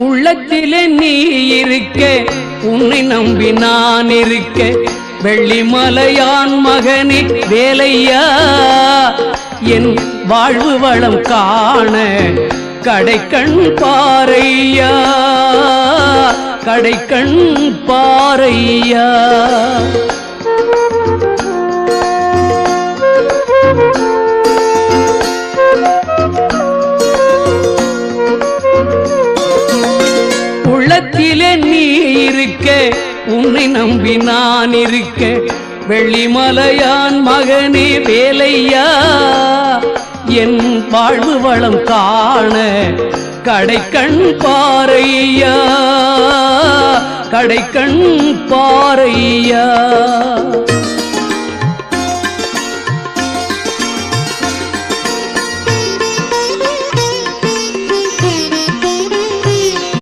உள்ளத்திலே நீ இருக்க, உன்னை நம்பி நான் இருக்க, வெள்ளிமலையான் மகனே வேலையா, என் வாழ்வு வளம் காண கடைக்கண் பாரையா, கடைக்கண் பாரையா. உள்ளத்திலே நீ இருக்க, உன்னை நம்பி நான் இருக்க, வெள்ளிமலையான் மகனே வேலையா, என் வாழ்வு வளம் காண கடைக்கண் பாரையா, கடைக்கண் பாரையா.